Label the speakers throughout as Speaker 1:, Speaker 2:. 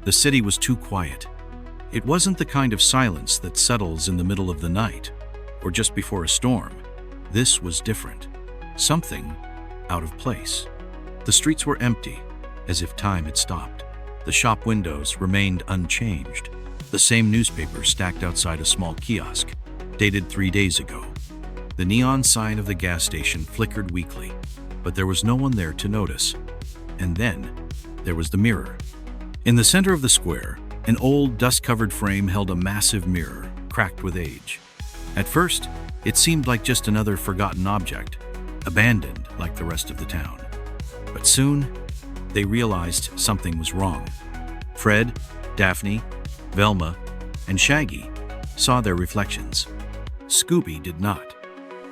Speaker 1: The city was too quiet. It wasn't the kind of silence that settles in the middle of the night or just before a storm. This was different. Something out of place. The streets were empty, as if time had stopped. The shop windows remained unchanged. The same newspaper stacked outside a small kiosk, dated 3 days ago. The neon sign of the gas station flickered weakly, but there was no one there to notice. And then, there was the mirror. In the center of the square, an old, dust-covered frame held a massive mirror, cracked with age. At first, it seemed like just another forgotten object, abandoned like the rest of the town. But soon, they realized something was wrong. Fred, Daphne, Velma, and Shaggy saw their reflections. Scooby did not.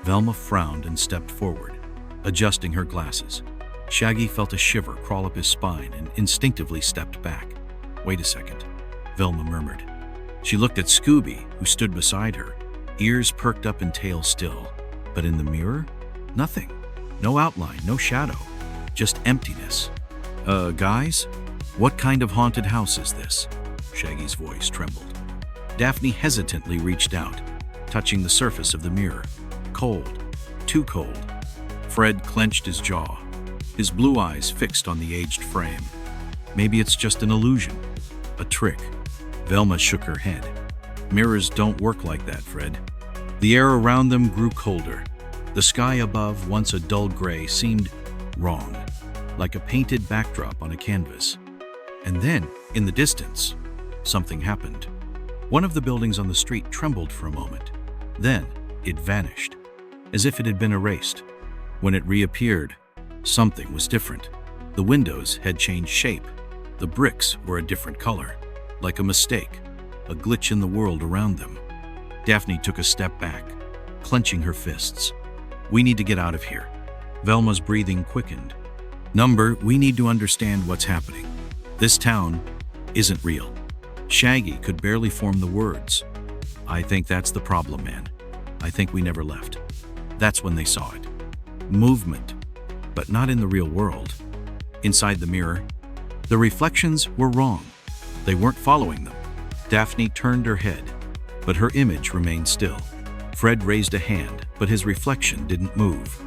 Speaker 1: Velma frowned and stepped forward, adjusting her glasses. Shaggy felt a shiver crawl up his spine and instinctively stepped back. "Wait a second," Velma murmured. She looked at Scooby, who stood beside her, ears perked up and tail still. But in the mirror, nothing. No outline, no shadow, just emptiness. Guys? What kind of haunted house is this?" Shaggy's voice trembled. Daphne hesitantly reached out, touching the surface of the mirror. Cold. Too cold. Fred clenched his jaw, his blue eyes fixed on the aged frame. "Maybe it's just an illusion, a trick." Velma shook her head. "Mirrors don't work like that, Fred." The air around them grew colder. The sky above, once a dull gray, seemed wrong, like a painted backdrop on a canvas. And then, in the distance, something happened. One of the buildings on the street trembled for a moment. Then, it vanished, as if it had been erased. When it reappeared, something was different. The windows had changed shape. The bricks were a different color, like a mistake, a glitch in the world around them. Daphne took a step back, clenching her fists. "We need to get out of here." Velma's breathing quickened. "We need to understand what's happening. This town isn't real." Shaggy could barely form the words. "I think that's the problem, man. I think we never left." That's when they saw it. Movement, but not in the real world. Inside the mirror, the reflections were wrong. They weren't following them. Daphne turned her head, but her image remained still. Fred raised a hand, but his reflection didn't move.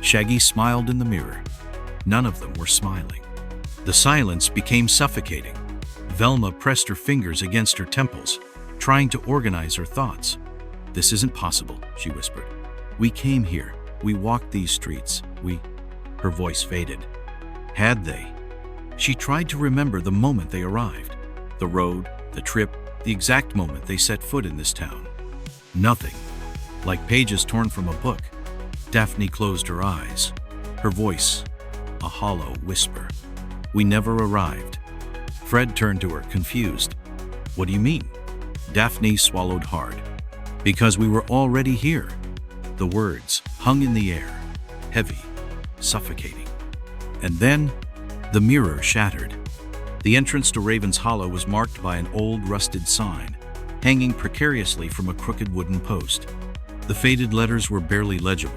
Speaker 1: Shaggy smiled in the mirror. None of them were smiling. The silence became suffocating. Velma pressed her fingers against her temples, trying to organize her thoughts. "This isn't possible," she whispered. "We came here. We walked these streets. Her voice faded. Had they? She tried to remember the moment they arrived. The road, the trip, the exact moment they set foot in this town. Nothing. Like pages torn from a book. Daphne closed her eyes. Her voice, a hollow whisper. "We never arrived." Fred turned to her, confused. "What do you mean?" Daphne swallowed hard. "Because we were already here." The words hung in the air, heavy, suffocating. And then, the mirror shattered. The entrance to Raven's Hollow was marked by an old, rusted sign, hanging precariously from a crooked wooden post. The faded letters were barely legible,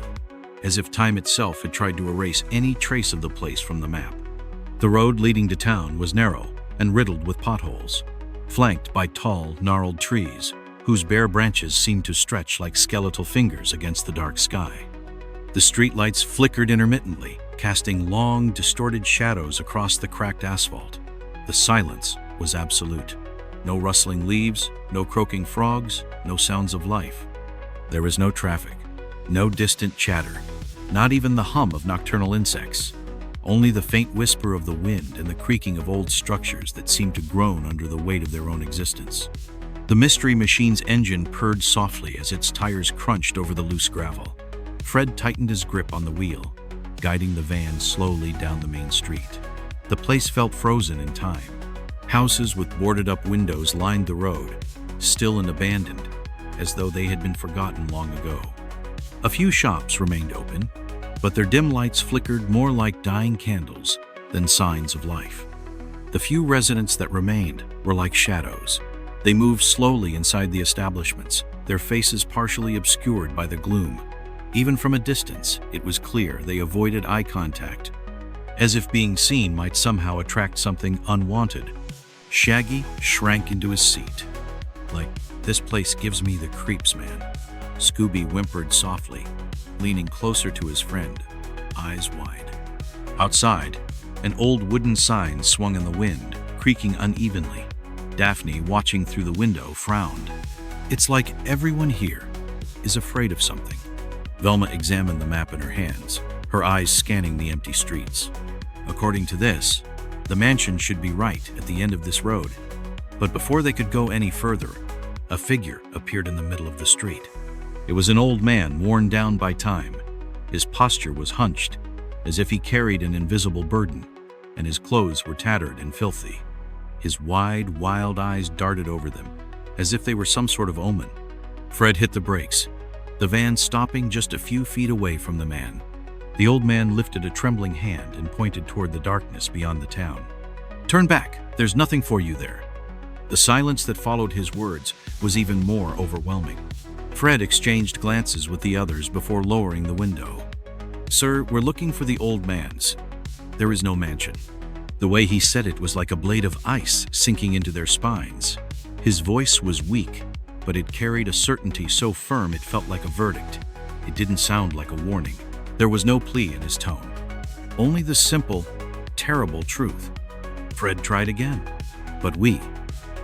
Speaker 1: as if time itself had tried to erase any trace of the place from the map. The road leading to town was narrow and riddled with potholes, flanked by tall, gnarled trees, whose bare branches seemed to stretch like skeletal fingers against the dark sky. The streetlights flickered intermittently, casting long, distorted shadows across the cracked asphalt. The silence was absolute. No rustling leaves, no croaking frogs, no sounds of life. There was no traffic, no distant chatter, not even the hum of nocturnal insects. Only the faint whisper of the wind and the creaking of old structures that seemed to groan under the weight of their own existence. The Mystery Machine's engine purred softly as its tires crunched over the loose gravel. Fred tightened his grip on the wheel, guiding the van slowly down the main street. The place felt frozen in time. Houses with boarded-up windows lined the road, still and abandoned, as though they had been forgotten long ago. A few shops remained open, but their dim lights flickered more like dying candles than signs of life. The few residents that remained were like shadows. They moved slowly inside the establishments, their faces partially obscured by the gloom. Even from a distance, it was clear they avoided eye contact, as if being seen might somehow attract something unwanted. Shaggy shrank into his seat. Like, this place gives me the creeps, man. Scooby whimpered softly, leaning closer to his friend, eyes wide. Outside, an old wooden sign swung in the wind, creaking unevenly. Daphne, watching through the window, frowned. It's like everyone here is afraid of something. Velma examined the map in her hands, her eyes scanning the empty streets. According to this, the mansion should be right at the end of this road. But before they could go any further, a figure appeared in the middle of the street. It was an old man worn down by time. His posture was hunched, as if he carried an invisible burden, and his clothes were tattered and filthy. His wide, wild eyes darted over them, as if they were some sort of omen. Fred hit the brakes, the van stopping just a few feet away from the man. The old man lifted a trembling hand and pointed toward the darkness beyond the town. "Turn back, there's nothing for you there." The silence that followed his words was even more overwhelming. Fred exchanged glances with the others before lowering the window. "Sir, we're looking for the old man's. There is no mansion." The way he said it was like a blade of ice sinking into their spines. His voice was weak, but it carried a certainty so firm it felt like a verdict. It didn't sound like a warning. There was no plea in his tone, only the simple, terrible truth. Fred tried again. "But we..."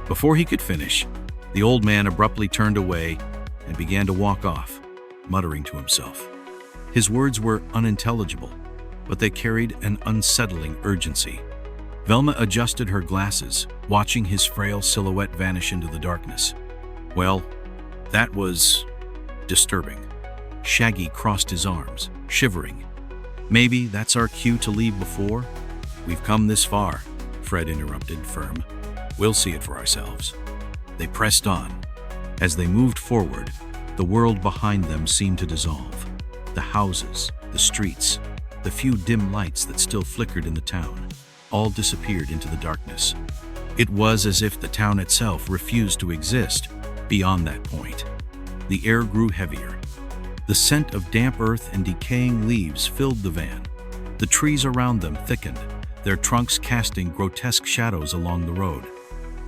Speaker 1: Before he could finish, the old man abruptly turned away and began to walk off, muttering to himself. His words were unintelligible, but they carried an unsettling urgency. Velma adjusted her glasses, watching his frail silhouette vanish into the darkness. Well, that was disturbing. Shaggy crossed his arms, shivering. "Maybe that's our cue to leave before?" "We've come this far," Fred interrupted, firm. "We'll see it for ourselves." They pressed on. As they moved forward, the world behind them seemed to dissolve. The houses, the streets, the few dim lights that still flickered in the town, all disappeared into the darkness. It was as if the town itself refused to exist beyond that point. The air grew heavier. The scent of damp earth and decaying leaves filled the van. The trees around them thickened, their trunks casting grotesque shadows along the road.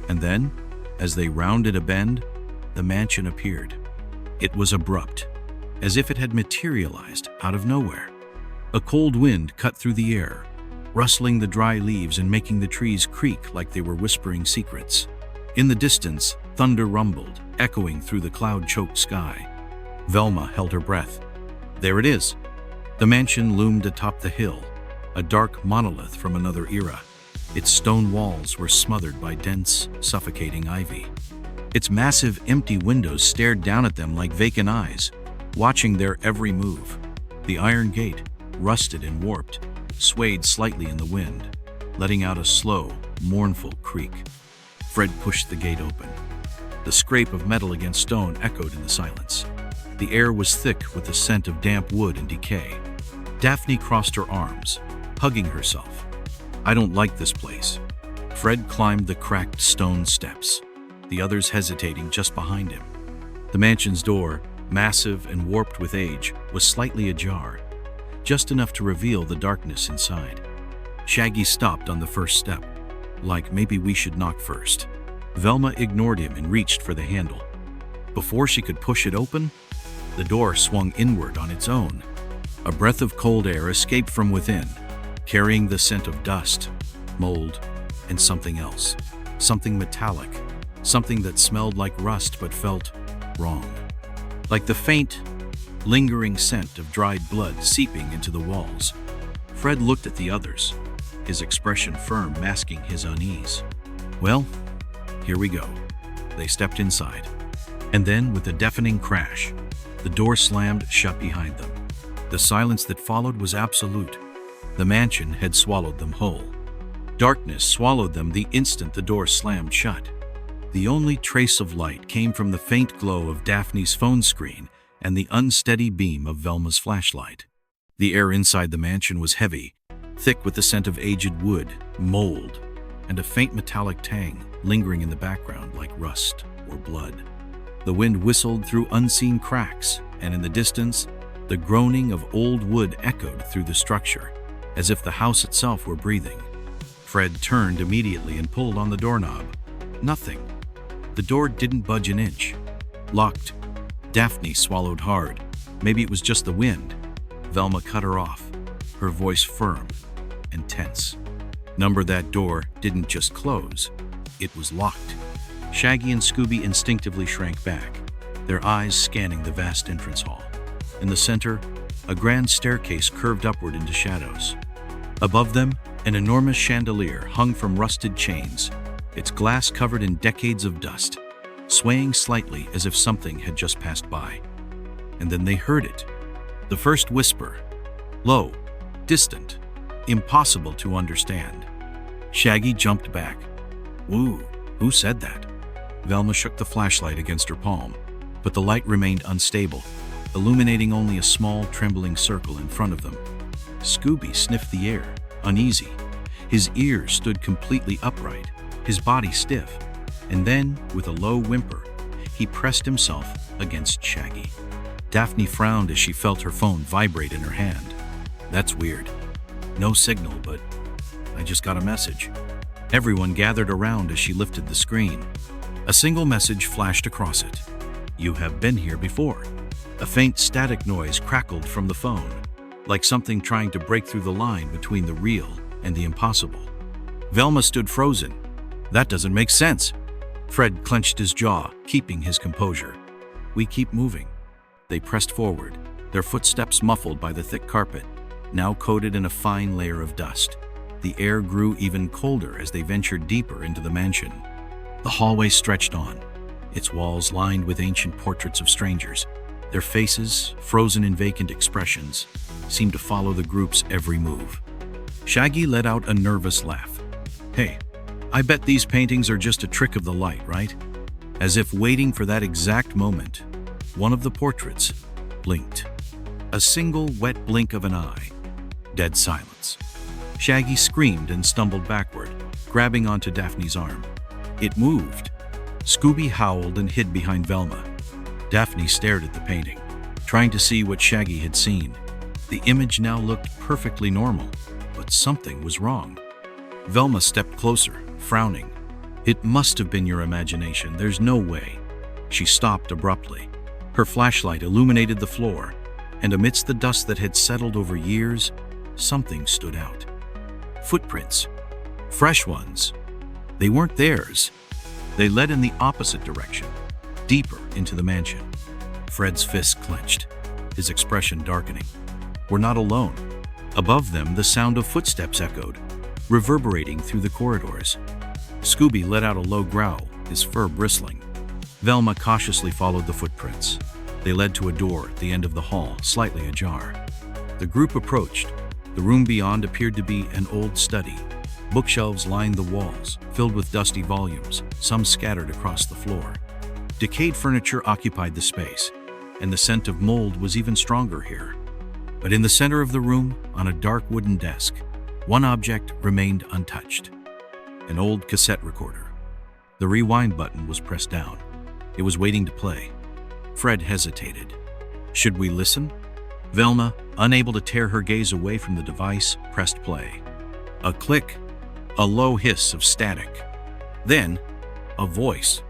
Speaker 1: And then, as they rounded a bend, the mansion appeared. It was abrupt, as if it had materialized out of nowhere. A cold wind cut through the air, rustling the dry leaves and making the trees creak like they were whispering secrets. In the distance, thunder rumbled, echoing through the cloud-choked sky. Velma held her breath. There it is. The mansion loomed atop the hill, a dark monolith from another era. Its stone walls were smothered by dense, suffocating ivy. Its massive, empty windows stared down at them like vacant eyes, watching their every move. The iron gate, rusted and warped, swayed slightly in the wind, letting out a slow, mournful creak. Fred pushed the gate open. The scrape of metal against stone echoed in the silence. The air was thick with the scent of damp wood and decay. Daphne crossed her arms, hugging herself. "I don't like this place." Fred climbed the cracked stone steps, the others hesitating just behind him. The mansion's door, massive and warped with age, was slightly ajar, just enough to reveal the darkness inside. Shaggy stopped on the first step, like maybe we should knock first. Velma ignored him and reached for the handle. Before she could push it open, the door swung inward on its own. A breath of cold air escaped from within, carrying the scent of dust, mold, and something else. Something metallic, something that smelled like rust but felt wrong. Like the faint, lingering scent of dried blood seeping into the walls. Fred looked at the others, his expression firm, masking his unease. "Well, here we go." They stepped inside. And then, with a deafening crash, the door slammed shut behind them. The silence that followed was absolute. The mansion had swallowed them whole. Darkness swallowed them the instant the door slammed shut. The only trace of light came from the faint glow of Daphne's phone screen and the unsteady beam of Velma's flashlight. The air inside the mansion was heavy, thick with the scent of aged wood, mold, and a faint metallic tang lingering in the background like rust or blood. The wind whistled through unseen cracks, and in the distance, the groaning of old wood echoed through the structure, as if the house itself were breathing. Fred turned immediately and pulled on the doorknob. Nothing. The door didn't budge an inch. Locked. Daphne swallowed hard. Maybe it was just the wind. Velma cut her off, her voice firm and tense. Number that door didn't just close. It was locked. Shaggy and Scooby instinctively shrank back, their eyes scanning the vast entrance hall. In the center, a grand staircase curved upward into shadows. Above them, an enormous chandelier hung from rusted chains, its glass covered in decades of dust, swaying slightly as if something had just passed by. And then they heard it. The first whisper, low, distant, impossible to understand. Shaggy jumped back. Woo, who said that? Velma shook the flashlight against her palm, but the light remained unstable, illuminating only a small, trembling circle in front of them. Scooby sniffed the air, uneasy. His ears stood completely upright, his body stiff, and then, with a low whimper, he pressed himself against Shaggy. Daphne frowned as she felt her phone vibrate in her hand. That's weird. No signal, but I just got a message. Everyone gathered around as she lifted the screen. A single message flashed across it. You have been here before. A faint static noise crackled from the phone, like something trying to break through the line between the real and the impossible. Velma stood frozen. That doesn't make sense. Fred clenched his jaw, keeping his composure. We keep moving. They pressed forward, their footsteps muffled by the thick carpet, now coated in a fine layer of dust. The air grew even colder as they ventured deeper into the mansion. The hallway stretched on, its walls lined with ancient portraits of strangers. Their faces, frozen in vacant expressions, seemed to follow the group's every move. Shaggy let out a nervous laugh. Hey, I bet these paintings are just a trick of the light, right? As if waiting for that exact moment, one of the portraits blinked. A single wet blink of an eye. Dead silence. Shaggy screamed and stumbled backward, grabbing onto Daphne's arm. It moved. Scooby howled and hid behind Velma. Daphne stared at the painting, trying to see what Shaggy had seen. The image now looked perfectly normal, but something was wrong. Velma stepped closer, frowning. It must have been your imagination. There's no way. She stopped abruptly. Her flashlight illuminated the floor, and amidst the dust that had settled over years, something stood out. Footprints. Fresh ones. They weren't theirs. They led in the opposite direction, deeper into the mansion. Fred's fist clenched, his expression darkening. We're not alone. Above them, the sound of footsteps echoed, reverberating through the corridors. Scooby let out a low growl, his fur bristling. Velma cautiously followed the footprints. They led to a door at the end of the hall, slightly ajar. The group approached. The room beyond appeared to be an old study. Bookshelves lined the walls, filled with dusty volumes, some scattered across the floor. Decayed furniture occupied the space, and the scent of mold was even stronger here. But in the center of the room, on a dark wooden desk, one object remained untouched. An old cassette recorder. The rewind button was pressed down. It was waiting to play. Fred hesitated. Should we listen? Velma, unable to tear her gaze away from the device, pressed play. A click, a low hiss of static. Then, a voice.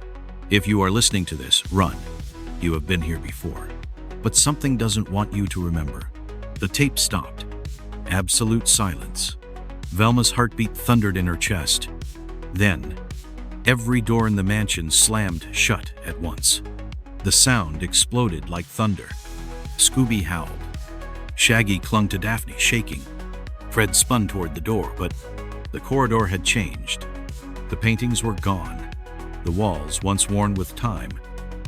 Speaker 1: If you are listening to this, run. You have been here before. But something doesn't want you to remember. The tape stopped. Absolute silence. Velma's heartbeat thundered in her chest. Then, every door in the mansion slammed shut at once. The sound exploded like thunder. Scooby howled. Shaggy clung to Daphne, shaking. Fred spun toward the door, but the corridor had changed. The paintings were gone. The walls, once worn with time,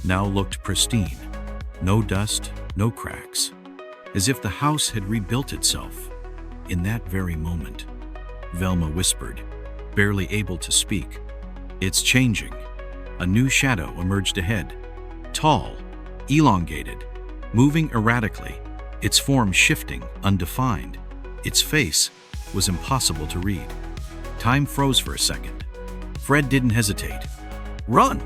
Speaker 1: now looked pristine. No dust, no cracks. As if the house had rebuilt itself. In that very moment, Velma whispered, barely able to speak. It's changing. A new shadow emerged ahead. Tall, elongated, moving erratically, its form shifting, undefined. Its face was impossible to read. Time froze for a second. Fred didn't hesitate. Run!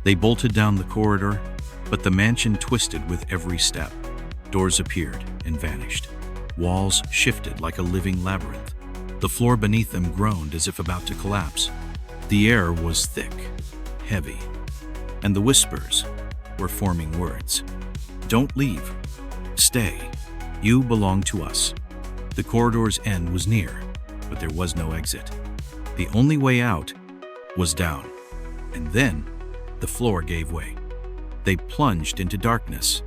Speaker 1: They bolted down the corridor, but the mansion twisted with every step. Doors appeared and vanished. Walls shifted like a living labyrinth. The floor beneath them groaned as if about to collapse. The air was thick, heavy, and the whispers were forming words. "Don't leave. Stay. You belong to us." The corridor's end was near, but there was no exit. The only way out was down. And then the floor gave way. They plunged into darkness,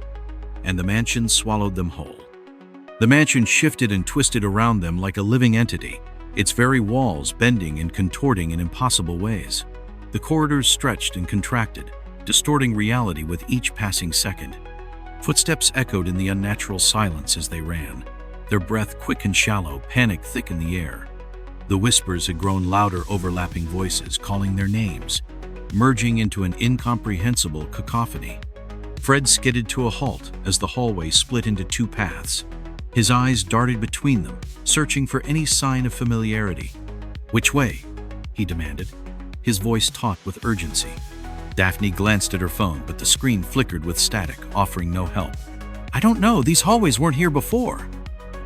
Speaker 1: and the mansion swallowed them whole. The mansion shifted and twisted around them like a living entity, its very walls bending and contorting in impossible ways. The corridors stretched and contracted, distorting reality with each passing second. Footsteps echoed in the unnatural silence as they ran, their breath quick and shallow, panic thick in the air. The whispers had grown louder, overlapping voices calling their names, merging into an incomprehensible cacophony. Fred skidded to a halt as the hallway split into two paths. His eyes darted between them, searching for any sign of familiarity. "Which way?" he demanded, his voice taut with urgency. Daphne glanced at her phone, but the screen flickered with static, offering no help. "I don't know, these hallways weren't here before."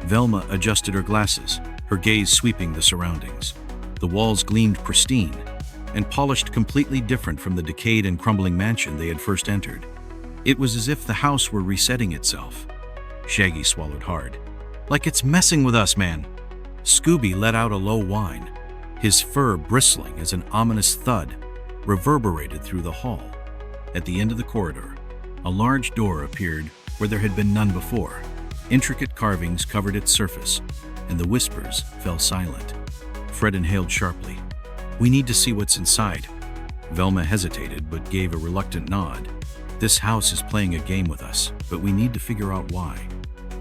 Speaker 1: Velma adjusted her glasses, her gaze sweeping the surroundings. The walls gleamed pristine and polished, completely different from the decayed and crumbling mansion they had first entered. It was as if the house were resetting itself. Shaggy swallowed hard. "Like it's messing with us, man." Scooby let out a low whine, his fur bristling as an ominous thud reverberated through the hall. At the end of the corridor, a large door appeared where there had been none before. Intricate carvings covered its surface, and the whispers fell silent. Fred inhaled sharply. "We need to see what's inside." Velma hesitated but gave a reluctant nod. "This house is playing a game with us, but we need to figure out why."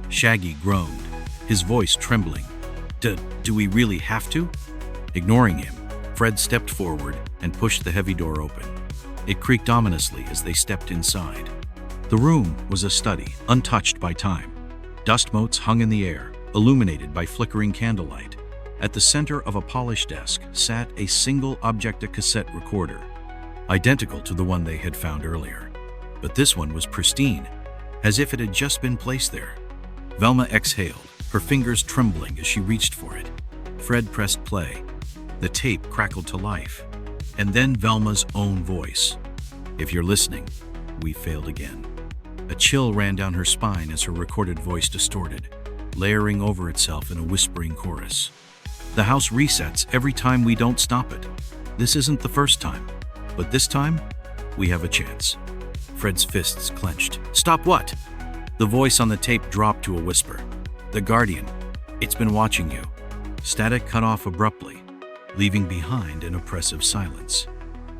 Speaker 1: Shaggy groaned, his voice trembling. Do we really have to?" Ignoring him, Fred stepped forward and pushed the heavy door open. It creaked ominously as they stepped inside. The room was a study, untouched by time. Dust motes hung in the air, illuminated by flickering candlelight. At the center of a polished desk sat a single object, a cassette recorder, identical to the one they had found earlier. But this one was pristine, as if it had just been placed there. Velma exhaled, her fingers trembling as she reached for it. Fred pressed play. The tape crackled to life. And then Velma's own voice. "If you're listening, we failed again." A chill ran down her spine as her recorded voice distorted, layering over itself in a whispering chorus. "The house resets every time we don't stop it. This isn't the first time, but this time, we have a chance." Fred's fists clenched. "Stop what?" The voice on the tape dropped to a whisper. "The Guardian. It's been watching you." Static cut off abruptly, leaving behind an oppressive silence.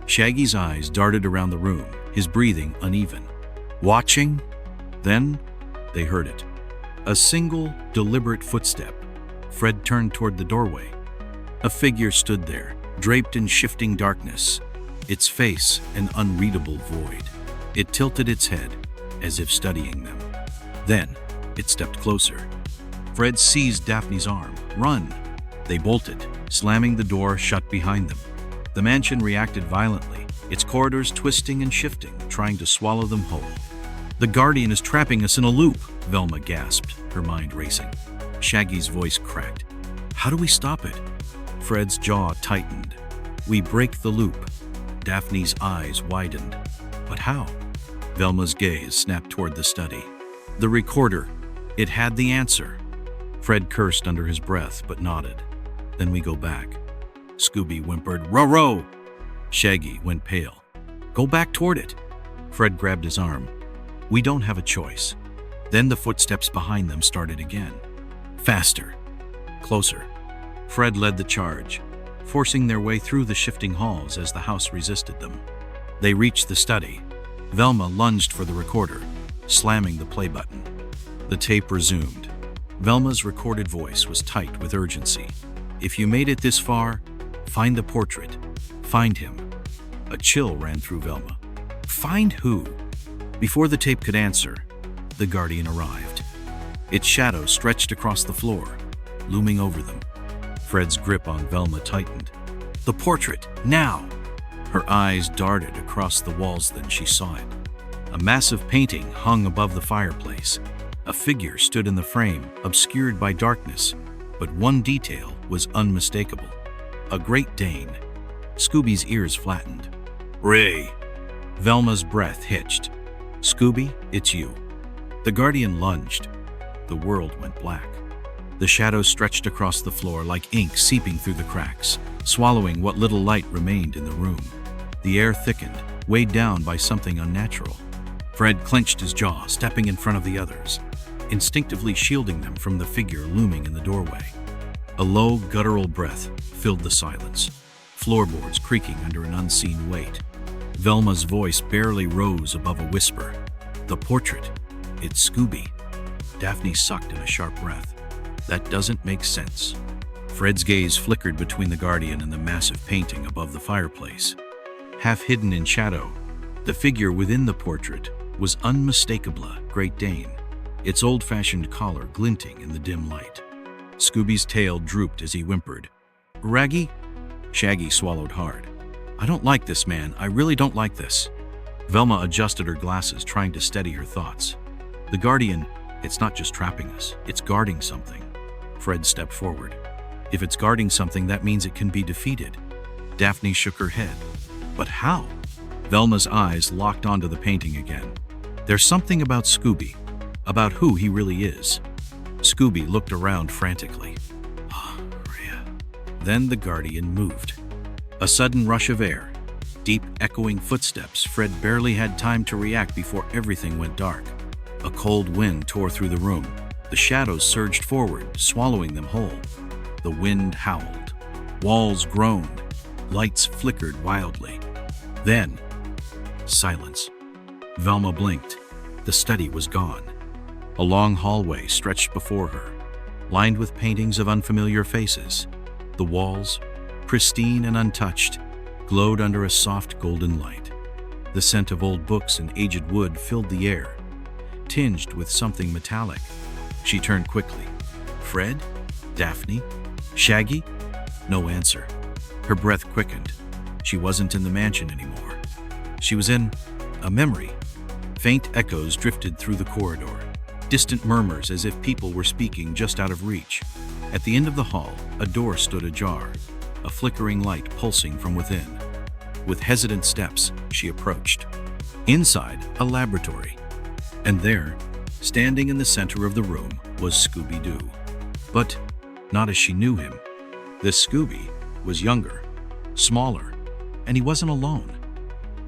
Speaker 1: Shaggy's eyes darted around the room, his breathing uneven. "Watching?" Then they heard it. A single, deliberate footstep. Fred turned toward the doorway. A figure stood there, draped in shifting darkness, its face an unreadable void. It tilted its head, as if studying them. Then it stepped closer. Fred seized Daphne's arm. "Run!" They bolted, slamming the door shut behind them. The mansion reacted violently, its corridors twisting and shifting, trying to swallow them whole. "The Guardian is trapping us in a loop," Velma gasped, her mind racing. Shaggy's voice cracked. "How do we stop it?" Fred's jaw tightened. "We break the loop." Daphne's eyes widened. "But how?" Velma's gaze snapped toward the study. The recorder. It had the answer. Fred cursed under his breath, but nodded. "Then we go back." Scooby whimpered, "Row!" Shaggy went pale. "Go back toward it." Fred grabbed his arm. "We don't have a choice." Then the footsteps behind them started again. Faster. Closer. Fred led the charge, forcing their way through the shifting halls as the house resisted them. They reached the study. Velma lunged for the recorder, slamming the play button. The tape resumed. Velma's recorded voice was tight with urgency. "If you made it this far, find the portrait. Find him." A chill ran through Velma. "Find who?" Before the tape could answer, the Guardian arrived. Its shadow stretched across the floor, looming over them. Fred's grip on Velma tightened. "The portrait, now!" Her eyes darted across the walls, then she saw it. A massive painting hung above the fireplace. A figure stood in the frame, obscured by darkness, but one detail was unmistakable. A Great Dane. Scooby's ears flattened. "Ray!" Velma's breath hitched. "Scooby, it's you." The Guardian lunged. The world went black. The shadows stretched across the floor like ink seeping through the cracks, swallowing what little light remained in the room. The air thickened, weighed down by something unnatural. Fred clenched his jaw, stepping in front of the others, instinctively shielding them from the figure looming in the doorway. A low, guttural breath filled the silence, floorboards creaking under an unseen weight. Velma's voice barely rose above a whisper. "The portrait. It's Scooby." Daphne sucked in a sharp breath. "That doesn't make sense." Fred's gaze flickered between the Guardian and the massive painting above the fireplace. Half hidden in shadow, the figure within the portrait was unmistakably Great Dane, its old-fashioned collar glinting in the dim light. Scooby's tail drooped as he whimpered. "Raggy?" Shaggy swallowed hard. "I don't like this, man. I really don't like this." Velma adjusted her glasses, trying to steady her thoughts. "The Guardian, it's not just trapping us. It's guarding something." Fred stepped forward. "If it's guarding something, that means it can be defeated." Daphne shook her head. "But how?" Velma's eyes locked onto the painting again. "There's something about Scooby, about who he really is." Scooby looked around frantically. "Oh, Rhea." Then the Guardian moved. A sudden rush of air, deep, echoing footsteps. Fred barely had time to react before everything went dark. A cold wind tore through the room. The shadows surged forward, swallowing them whole. The wind howled. Walls groaned. Lights flickered wildly. Then, silence. Velma blinked. The study was gone. A long hallway stretched before her, lined with paintings of unfamiliar faces. The walls, pristine and untouched, glowed under a soft golden light. The scent of old books and aged wood filled the air, tinged with something metallic. She turned quickly. Fred? Daphne? Shaggy? No answer. Her breath quickened. She wasn't in the mansion anymore. She was in a memory. Faint echoes drifted through the corridor, distant murmurs as if people were speaking just out of reach. At the end of the hall, a door stood ajar, a flickering light pulsing from within. With hesitant steps, she approached. Inside, a laboratory. And there, standing in the center of the room, was Scooby-Doo. But not as she knew him. This Scooby was younger, smaller, and he wasn't alone.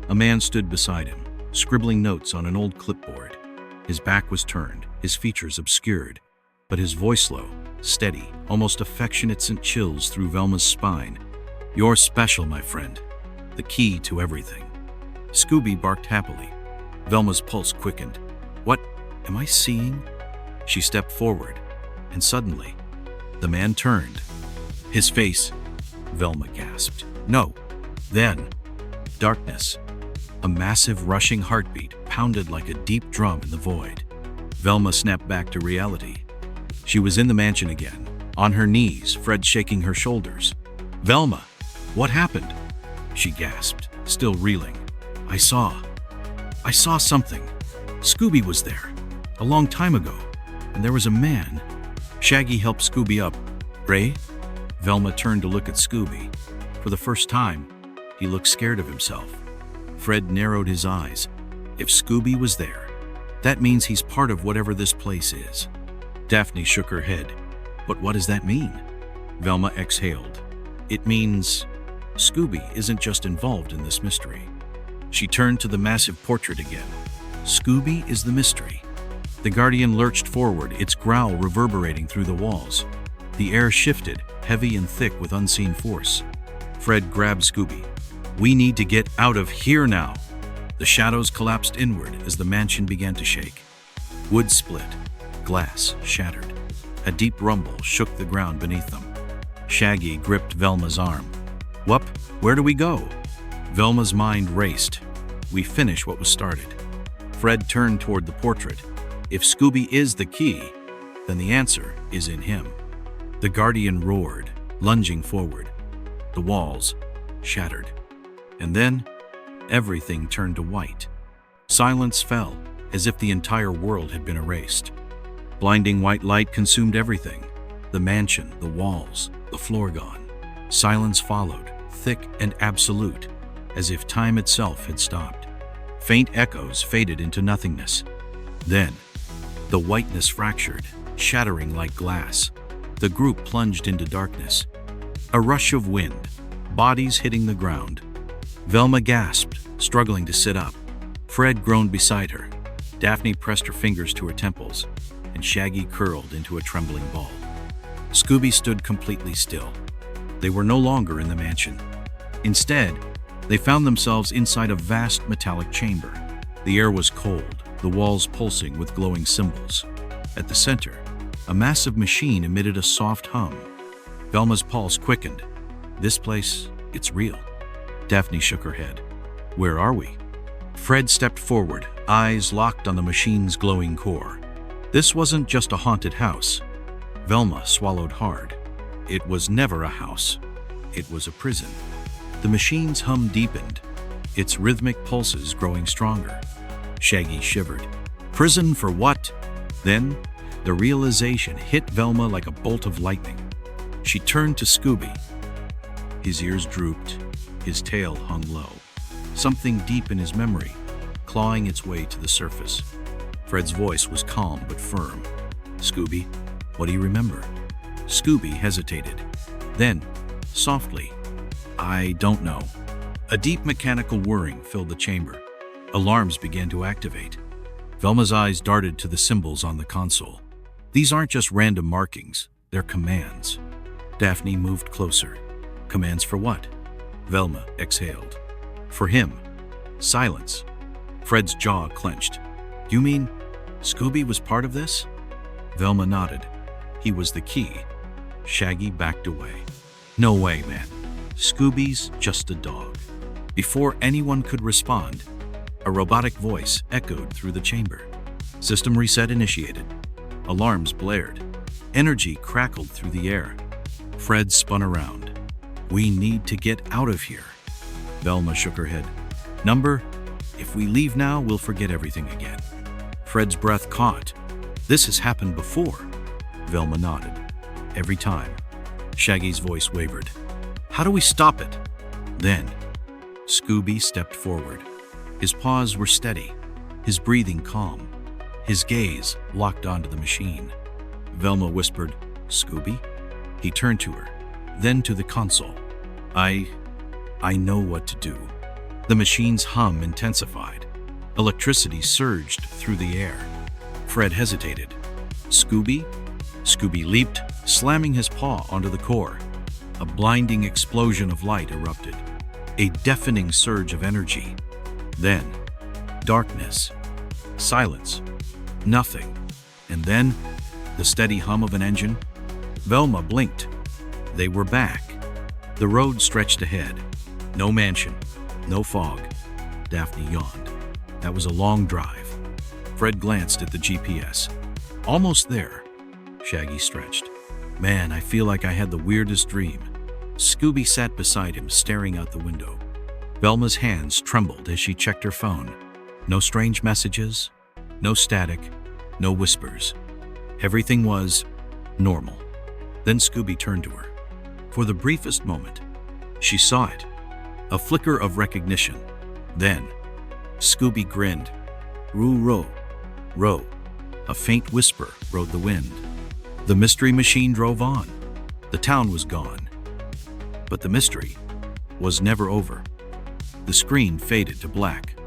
Speaker 1: A man stood beside him, scribbling notes on an old clipboard. His back was turned, his features obscured, but his voice low, steady, almost affectionate, sent chills through Velma's spine. "You're special, my friend. The key to everything." Scooby barked happily. Velma's pulse quickened. "What am I seeing?" She stepped forward, and suddenly, the man turned. His face, Velma gasped. "No." Then, darkness. A massive rushing heartbeat pounded like a deep drum in the void. Velma snapped back to reality. She was in the mansion again, on her knees, Fred shaking her shoulders. "Velma, what happened?" She gasped, still reeling. I saw something. Scooby was there, a long time ago, and there was a man." Shaggy helped Scooby up. "Ray?" Velma turned to look at Scooby. For the first time, he looked scared of himself. Fred narrowed his eyes. If Scooby was there, that means he's part of whatever this place is. Daphne shook her head. "But what does that mean?" Velma exhaled. "It means Scooby isn't just involved in this mystery." She turned to the massive portrait again. "Scooby is the mystery." The Guardian lurched forward, its growl reverberating through the walls. The air shifted, heavy and thick with unseen force. Fred grabbed Scooby. "We need to get out of here now." The shadows collapsed inward as the mansion began to shake. Wood split. Glass shattered. A deep rumble shook the ground beneath them. Shaggy gripped Velma's arm. "Whoop, where do we go?" Velma's mind raced. "We finish what was started." Fred turned toward the portrait. If Scooby is the key, then the answer is in him. The Guardian roared, lunging forward. The walls shattered. And then, everything turned to white. Silence fell, as if the entire world had been erased. Blinding white light consumed everything. The mansion, the walls, the floor gone. Silence followed, thick and absolute, as if time itself had stopped. Faint echoes faded into nothingness. Then, the whiteness fractured, shattering like glass. The group plunged into darkness. A rush of wind, bodies hitting the ground. Velma gasped, struggling to sit up. Fred groaned beside her. Daphne pressed her fingers to her temples, and Shaggy curled into a trembling ball. Scooby stood completely still. They were no longer in the mansion. Instead, they found themselves inside a vast metallic chamber. The air was cold, the walls pulsing with glowing symbols. At the center, a massive machine emitted a soft hum. Velma's pulse quickened. This place, it's real. Daphne shook her head. Where are we? Fred stepped forward, eyes locked on the machine's glowing core. This wasn't just a haunted house. Velma swallowed hard. It was never a house. It was a prison. The machine's hum deepened, its rhythmic pulses growing stronger. Shaggy shivered. Prison for what? Then, the realization hit Velma like a bolt of lightning. She turned to Scooby. His ears drooped, his tail hung low. Something deep in his memory, clawing its way to the surface. Fred's voice was calm but firm. Scooby, what do you remember? Scooby hesitated. Then, softly, I don't know. A deep mechanical whirring filled the chamber. Alarms began to activate. Velma's eyes darted to the symbols on the console. These aren't just random markings, they're commands. Daphne moved closer. Commands for what? Velma exhaled. For him. Silence. Fred's jaw clenched. You mean Scooby was part of this? Velma nodded. He was the key. Shaggy backed away. No way, man. Scooby's just a dog. Before anyone could respond, a robotic voice echoed through the chamber. System reset initiated. Alarms blared. Energy crackled through the air. Fred spun around. We need to get out of here. Velma shook her head. Number, if we leave now, we'll forget everything again. Fred's breath caught. This has happened before. Velma nodded. Every time. Shaggy's voice wavered. How do we stop it? Then, Scooby stepped forward. His paws were steady, his breathing calm, his gaze locked onto the machine. Velma whispered, Scooby? He turned to her, then to the console. I know what to do. The machine's hum intensified. Electricity surged through the air. Fred hesitated. Scooby? Scooby leaped, slamming his paw onto the core. A blinding explosion of light erupted. A deafening surge of energy. Then, darkness. Silence. Nothing. And then, the steady hum of an engine. Velma blinked. They were back. The road stretched ahead. No mansion. No fog. Daphne yawned. That was a long drive. Fred glanced at the GPS. Almost there. Shaggy stretched. Man, I feel like I had the weirdest dream. Scooby sat beside him, staring out the window. Velma's hands trembled as she checked her phone. No strange messages, no static, no whispers. Everything was normal. Then Scooby turned to her. For the briefest moment, she saw it. A flicker of recognition. Then, Scooby grinned. Roo-row, row. A faint whisper rode the wind. The mystery machine drove on. The town was gone. But the mystery was never over. The screen faded to black.